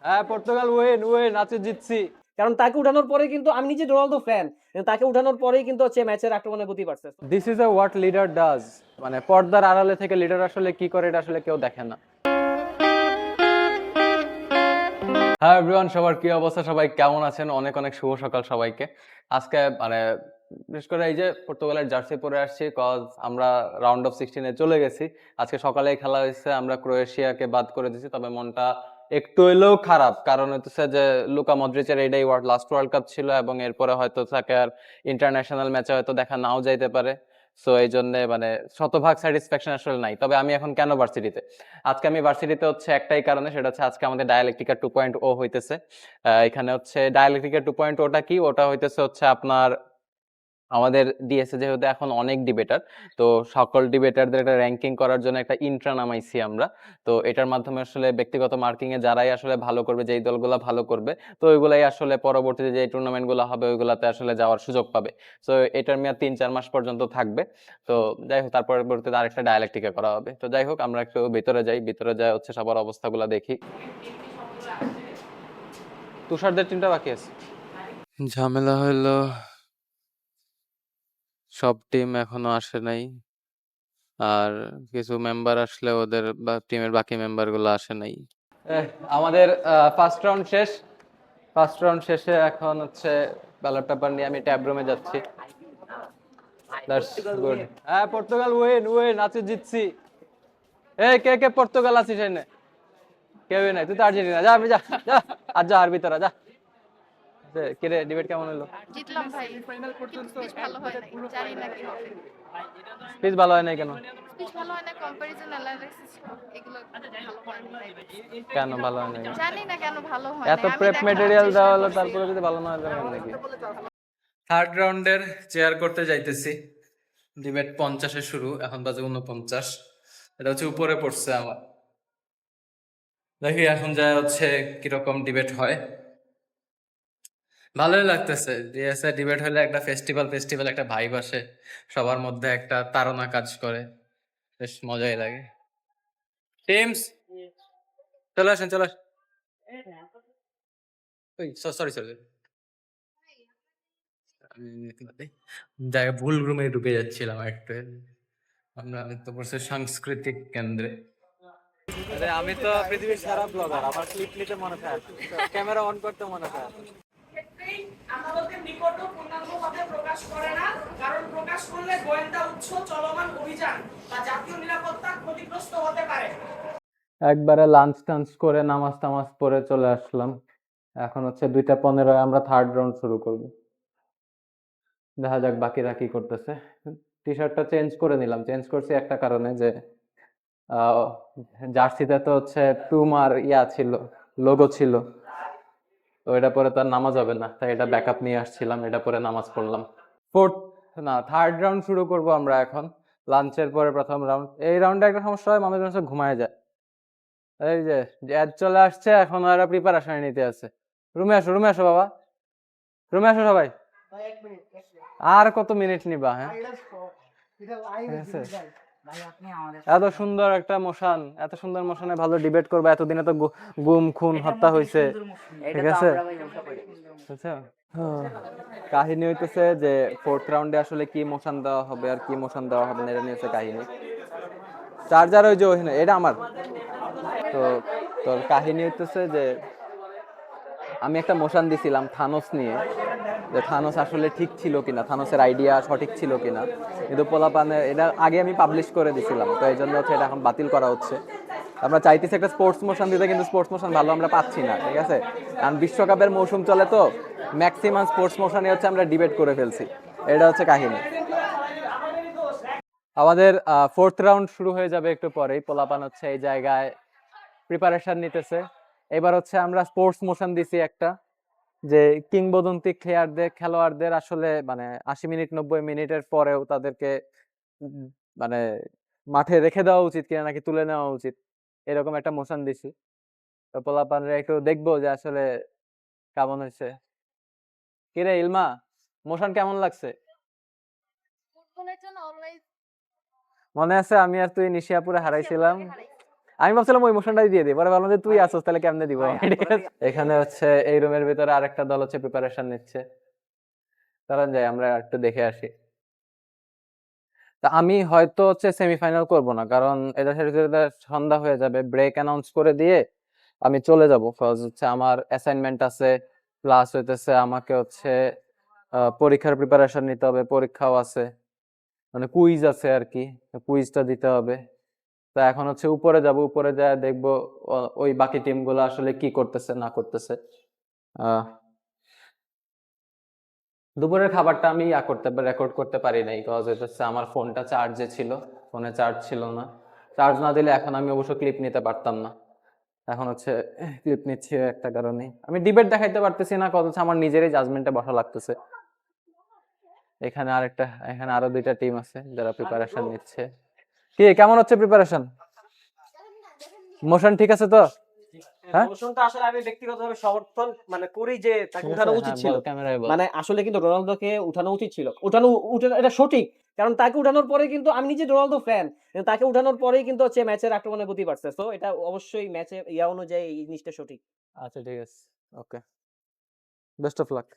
হ্যাঁ Portugal when when আজকে জিতছি। কারণ তাকে উঠানোর পরে কিন্তু আমি নিজে রোনালদো ফ্যান, তাকে উঠানোর পরেই কিন্তু হচ্ছে ম্যাচের আক্রমণের গতি বাড়ছে। This is a what leader does, মানে পর্দার আড়ালে থেকে লিডার আসলে কি করে এটা আসলে কেউ দেখে না। হ্যাঁ এভরিওয়ান, সবার কি অবস্থা, সবাই কেমন আছেন? অনেক অনেক শুভ সকাল সবাইকে। আজকে মানে বিশেষ করে এই যে পর্তুগালের জার্সি পরে আসছি, কজ আমরা রাউন্ড অফ 16-এ চলে গেছি। আজকে সকালেই খেলা হয়েছে, আমরা ক্রোয়েশিয়াকে বাদ করে দিয়েছি। তবে মনটা একটু হলেও খারাপ, কারণ হচ্ছে যে লুকা মদ্রিচের এইটাই লাস্ট ওয়ার্ল্ড কাপ ছিল, এবং এরপরে হয়তো তাকে আর ইন্টারন্যাশনাল ম্যাচে হয়তো দেখা নাও যাইতে পারে। সো এই জন্য মানে শতভাগ স্যাটিসফ্যাকশন আসলে নাই। তবে আমি এখন কেন ভার্সিটিতে, আজকে আমি ভার্সিটিতে হচ্ছে একটাই কারণে, সেটা হচ্ছে আজকে আমাদের ডায়ালেকটিকা 2.0 হইতেছে। এখানে হচ্ছে ডায়ালেকটিকা 2.0টা কি, ওটা হইতেছে হচ্ছে আপনার আমাদের ডিএসএ যেহেতু এখন অনেক ডিবেটার, তো সকল ডিবেটারদের একটা র্যাঙ্কিং করার জন্য একটা ইন্ট্রা নামাইছি আমরা। তো এটার মাধ্যমে আসলে ব্যক্তিগত মার্কিং এ যারাই আসলে ভালো করবে, যেই দলগুলো ভালো করবে, তো ওইগুলাই আসলে পরবর্তীতে যে টুর্নামেন্টগুলো হবে ওইগুলাতে আসলে যাওয়ার সুযোগ পাবে। তো এটার মেয়াদ 3-4 মাস পর্যন্ত থাকবে। তো যাই হোক, তার পরবর্তীতে আরেকটা ডায়ালেকটিকা করা হবে। তো যাই হোক, আমরা একটু ভিতরে যাই, ভিতরে যাই হচ্ছে সবার অবস্থাগুলো দেখি। তুষারদের টিমটা বাকি আছে। ঝামেলা হইলো, সব টিম এখনো আসে নাই, আর কিছু মেম্বার আসলে ওদের টিমের বাকি মেম্বার গুলো আসে নাই। আমাদের ফার্স্ট রাউন্ড শেষ। ফার্স্ট রাউন্ড শেষে এখন হচ্ছে ব্যালট পেপার নিয়ে আমি ট্যাব রুমে যাচ্ছি। That's good. হ্যাঁ পর্তুগাল ওয়েন ওয়েন আজকে জিতছি। এই কে কে পর্তুগাল আছিস এনে? কেউই নাই, তুই তো আর্জেন্টিনা। যা যা যা, আর যা আর ভিতরে যা। কিরে ডিবেট কেমন হলো? জিতলাম ভাই, কিন্তু স্পিচ ভালো হয় নাই, জানি না কি হবে। স্পিচ ভালো হয় নাই কেন? স্পিচ ভালো হয় না, কম্পারিজন অ্যানালাইসিস এগুলো ভালো হয় নাই। কেন ভালো হয় নাই? জানি না কেন ভালো হয় এত নাই, আমি প্রেপ দেখার ম্যাটেরিয়াল চেষ্টা দেওয়া হলো, করছি। তারপরে যদি ভালো না হয় কেমন নাকি? থার্ড রাউন্ডের চেয়ার করতে যাইতেছি। ডিবেট 50-এ শুরু, এখন বাজে 49। এটা হচ্ছে উপরে পড়ছে আমার। দেখি এখন যা হচ্ছে কিরকম ডিবেট হয়। ভালোই লাগতেছে, ডিএসএ ডিবেট হলে একটা ফেস্টিভ্যাল ফেস্টিভ্যাল একটা ভাইব আসে, সবার মধ্যে একটা তাড়না কাজ করে, বেশ মজাই লাগে। টিমস চলে আসেন, চলে আসেন। সরি সরি, জায়গা ভুল রুমে ঢুকে যাচ্ছিলাম একটু। আমি তো বলছি সাংস্কৃতিক কেন্দ্রে। আরে আমি তো পৃথিবীর সেরা ব্লগার, আমার ক্লিপ নিতে মনে থাকে, ক্যামেরা অন করতে মনে থাকে। ক্ষেত্রেই আদালতের নিকটও পূর্ণাঙ্গভাবে প্রকাশ করে না, কারণ প্রকাশ করলে গোয়েন্দা উৎস, চলমান অভিযান বা জাতীয় নিরাপত্তা ক্ষতিগ্রস্ত হতে পারে। একবারে লাঞ্চ টাঞ্চ করে নামাজ টামাজ পরে চলে আসলাম। এখন হচ্ছে 2:15 আমরা থার্ড রাউন্ড শুরু করব। দেখা যাক বাকিরা কি করতেছে। টি শার্টটা চেঞ্জ করে নিলাম, চেঞ্জ করছি একটা কারণে, যে জার্সিতে তো হচ্ছে পুমার ইয়া ছিল, লোগো ছিল, তো এটা পরে তো আর নামাজ হবে না, তাই এটা ব্যাকআপ নিয়ে আসছিলাম, এটা পরে নামাজ পড়লাম। ফোর্থ না থার্ড রাউন্ড শুরু করব আমরা এখন, লাঞ্চের পরে প্রথম রাউন্ড। এই রাউন্ডে একটা সমস্যা হয়, মানুষ ঘুমায় যায়। এই যে অ্যাড চলে আসছে, এখন ওরা প্রিপারেশন নিতে আছে। রুমে আসো, রুমে আসো বাবা, রুমে আসো সবাই। আর কত মিনিট নিবা? হ্যাঁ এত সুন্দর একটা মোশন, এত সুন্দর মোশনে ভালো ডিবেট করবা, এতদিনে তো গুম খুন হত্যা হয়েছে, ঠিক আছে? আচ্ছা, কাহিনী হইতেছে যে ফোর্থ রাউন্ডে আসলে কি মোশন দেওয়া হবে আর কি মোশন দেওয়া হবে না, এটা নিয়ে হচ্ছে কাহিনী। চার্জার ওই যে ওখানে, এটা আমার। তো তোর কাহিনী হইতেছে যে আমি একটা মোশন দিছিলাম থানোস নিয়ে, যে থানোস আসলে ঠিক ছিল কিনা, থানোসের আইডিয়া সঠিক ছিল কিনা, কিন্তু পোলাপানে এটা আগে আমি পাবলিশ করে দিছিলাম, তো এই জন্য হচ্ছে এটা এখন বাতিল করা হচ্ছে। আমরা চাইতেছি একটা স্পোর্টস মোশন দিতে, কিন্তু স্পোর্টস মোশন ভালো আমরা পাচ্ছি না, ঠিক আছে? কারণ বিশ্বকাপের মৌসুম চলে, তো ম্যাক্সিমাম স্পোর্টস মোশনে হচ্ছে আমরা ডিবেট করে ফেলছি, এটা হচ্ছে কাহিনী। আমাদের ফোর্থ রাউন্ড শুরু হয়ে যাবে একটু পরেই, পোলাপান হচ্ছে এই জায়গায় প্রিপারেশন নিতেছে। এবার হচ্ছে আমরা স্পোর্টস মোশন দিছি একটা, যে কিংবদন্তি খেলোয়াড়দের আসলে মানে 80 মিনিট 90 মিনিটের পরেও তাদেরকে মানে মাঠে রেখে দেওয়া উচিত কিনা নাকি তুলে নেওয়া উচিত, এরকম একটা মোশন দিছি। তো পোলাপানরা একটু দেখবো যে আসলে কেমন হয়েছে। কিরে ইলমা, মোশন কেমন লাগছে? ফুটবলের জন্য অলওয়েজ মনে আছে আমি আর তুই নিশিয়াপুরে হারাইছিলাম? আমি ভাবছিলাম ওই মোশনটাই দিয়ে দিই, পরে ভাবলাম যে তুই আসছিস তাহলে কেমনে দিব। ঠিক আছে? এখানে হচ্ছে এই রুমের ভিতরে আরেকটা দল হচ্ছে প্রিপারেশন নিচ্ছে, কারণ যাই আমরা একটু দেখে আসি। তা আমি হয়তো হচ্ছে সেমিফাইনাল করব না, কারণ এদের সাথে সন্ধ্যা হয়ে যাবে, ব্রেক অ্যানাউন্স করে দিয়ে আমি চলে যাব, কজ হচ্ছে আমার অ্যাসাইনমেন্ট আছে, প্লাস হইতেছে আমাকে হচ্ছে পরীক্ষার প্রিপারেশন নিতে হবে, পরীক্ষাও আছে, মানে কুইজ আছে আর কি, কুইজটা দিতে হবে। তো এখন হচ্ছে উপরে যাব, উপরে যা দেখবো ওই বাকি টিমগুলো আসলে কি করতেছে না করতেছে। আহ দুপুরের খাবারটা আমি রেকর্ড করতে পারি নাই, কজ হচ্ছে আমার ফোনটা চার্জে ছিল, ফোনে চার্জ ছিল না। চার্জ না দিলে এখন আমি অবশ্য ক্লিপ নিতে পারতাম না। এখন হচ্ছে ক্লিপ নিচ্ছি একটা কারণে, আমি ডিবেট দেখাইতে পারতেছি না, কজ হচ্ছে আমার নিজেরই জাজমেন্টে বসা লাগতেছে। এখানে আরো দুইটা টিম আছে যারা প্রিপারেশন নিচ্ছে। কি কেমন হচ্ছে প্রিপারেশন? মোশন ঠিক আছে তো? হ্যাঁ? মোশনটা আসলে আমি ব্যক্তিগতভাবে সমর্থন মানে করি যে তাকে উঠানো উচিত হ্যাঁ, ছিল। বল, ক্যামেরায় বল। মানে আসলে কিন্তু রোনালদোকে উঠানো উচিত ছিল। উঠানো এটা সঠিক। কারণ তাকে উঠানোর পরে কিন্তু আমি নিজে রোনালদো ফ্যান। তাকে উঠানোর পরেই কিন্তু হচ্ছে ম্যাচের আক্রমণের গতি বাড়ছে। সো এটা অবশ্যই ম্যাচে অনুযায়ী এই জিনিসটা সঠিক। আচ্ছা ঠিক আছে, ওকে, বেস্ট অফ লাক।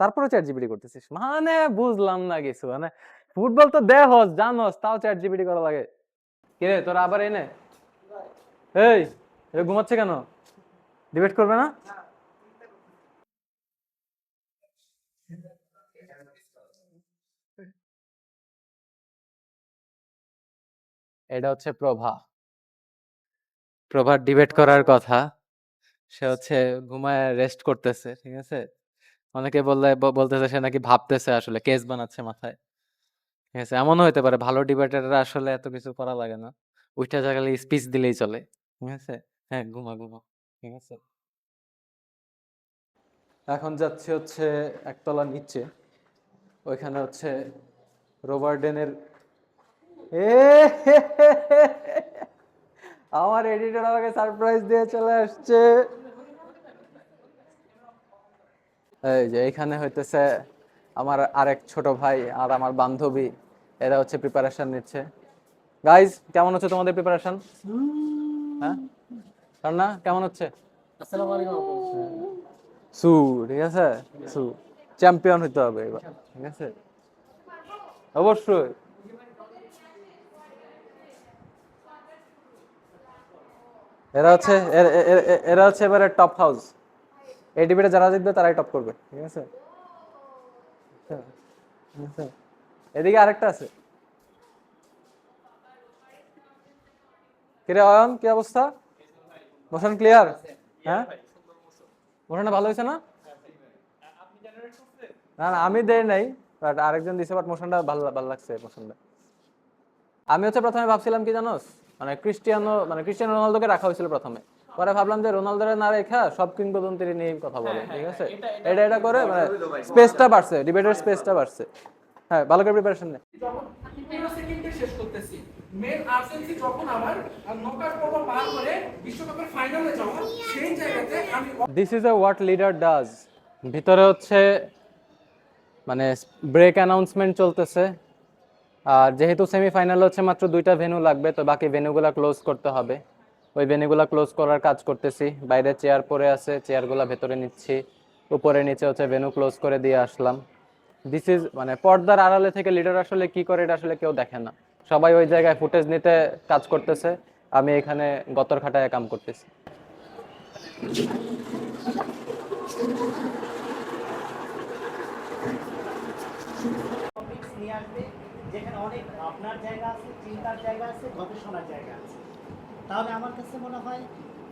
তারপরে চ্যাট জিপিটি করতেছিস মানে বুঝলাম না কিছু, মানে ফুটবল তো দেহস জানোস, তাও চ্যাট জিপিটি করা লাগে। কিরে তোরা আবার এনে এই এটা ঘুমাচ্ছে কেন? ডিবেট করবে না? এটা হচ্ছে প্রভার ডিবেট করার কথা, সে হচ্ছে ঘুমায় রেস্ট করতেছে, ঠিক আছে। অনেকে বলতেছে সে নাকি ভাবতেছে, আসলে কেস বানাচ্ছে মাথায়, ঠিক আছে। এমনও হতে পারে ভালো ডিবেটাররা আসলে এত কিছু করা লাগে না, উইটা জায়গায় স্পিচ দিলেই চলে, ঠিক আছে। হ্যাঁ, ঘুমা, ঠিক আছে। এখন যাচ্ছে হচ্ছে একতলা নিচে, ওইখানে হচ্ছে রোবার্ডেনের এ আমার এডিটর আমাকে সারপ্রাইজ দিয়ে চলে আসছে। এই যে এখানে হইতেছে আমার আরেক ছোট ভাই আর আমার বান্ধবী, এরা হচ্ছে প্রিপারেশন নিচ্ছে। গাইজ কেমন হচ্ছে তোমাদের প্রিপারেশন? হ্যাঁ, না কেমন হচ্ছে? আসসালামু আলাইকুম। সু, ঠিক আছে, সু চ্যাম্পিয়ন হইতে হবে এবার, ঠিক আছে, অবশ্যই। এরা হচ্ছে এবারে টপ হাউস, এই ডিবেটে যারা জিতবে তারাই টপ করবে, ঠিক আছে। ঠিক আছে? এদিকে আরেকটা আছে। কিরে অয়ন, কি অবস্থা? Motion clear? হ্যাঁ, মোশনটা ভালো হয়েছে না? না না, আমি দেই নাই, বাট আরেকজন দিছে, বাট মোশনটা ভালো লাগছে মোশনটা। আমি হচ্ছে প্রথমে ভাবছিলাম কি জানোস, মানে ক্রিস্টিয়ানো রোনালদোকে রাখা হয়েছিল প্রথমে, পরে ভাবলাম যে রোনালদোরে না রেখা সব কিংবদন্তি নিয়ে কথা বলে, ঠিক আছে। এটা করে মানে স্পেসটা বাড়ছে, ডিবেটের স্পেসটা বাড়ছে। হ্যাঁ, ভালো করে প্রিপারেশন নে। যখন 15 সেকেন্ডে শেষ করতেছি, মেন আর্জেন্সি যখন আবার নকআউট পর্ব পার করে বিশ্বকাপের ফাইনালে যাওয়া, সেই জায়গাতে আমি this is what leader does. ভিতরে হচ্ছে মানে ব্রেক অ্যানাউন্সমেন্ট চলতেছে, আর যেহেতু সেমিফাইনাল হচ্ছে মাত্র 2টা ভেন্যু লাগবে, তো বাকি ভেন্যুগুলা ক্লোজ করতে হবে। ওই ভেন্যুগুলা ক্লোজ করার কাজ করতেছি, বাইরে চেয়ার পড়ে আছে, চেয়ারগুলা ভেতরে নিচ্ছি, উপরে নিচে হচ্ছে ভেন্যু ক্লোজ করে দিয়ে আসলাম। দিস ইজ মানে পর্দার আড়ালে থেকে লিডার আসলে কি করে এটা আসলে কেউ দেখে না, সবাই ওই জায়গায় ফুটেজ নিতে কাজ করতেছে, আমি এখানে গতর খাটায় কাম করতেছি। টপিকস নিয়ে আসবে যেখানে অনেক ভাবনার জায়গা আছে, চিন্তার জায়গা আছে, গবেষণার জায়গা আছে। তাহলে আমার কাছে মনে হয়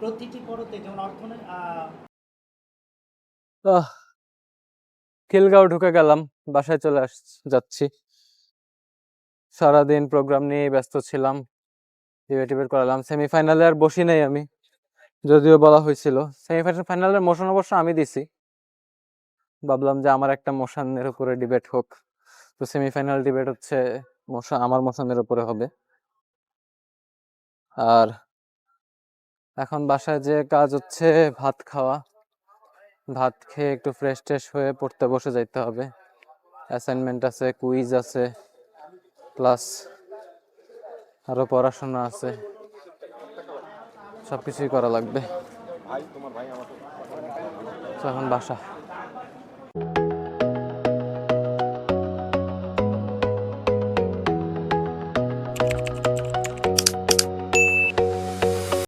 প্রতিটি পড়তে যেমন খিলগাঁও ঢুকে গেলাম, বাসায় চলে যাচ্ছি। সারাদিন প্রোগ্রাম নিয়ে ব্যস্ত ছিলাম, ডিবেট করালাম। সেমিফাইনালে আর বসি নাই আমি, যদিও বলা হয়েছিল। সেমিফাইনালের মোশন অবশ্য আমি দিছি, ভাবলাম যে আমার একটা মোশনের উপরে ডিবেট হোক, তো সেমিফাইনাল ডিবেট হচ্ছে আমার মোশনের উপরে হবে। আর এখন বাসায় যে কাজ হচ্ছে ভাত খাওয়া, ভাত খেয়ে একটু ফ্রেশ ট্রেশ হয়ে পড়তে বসে যাইতে হবে। অ্যাসাইনমেন্ট আছে, কুইজ আছে, প্লাস আরো পড়াশোনা আছে। সব কিছুই করা লাগবে। তো এখন বাসা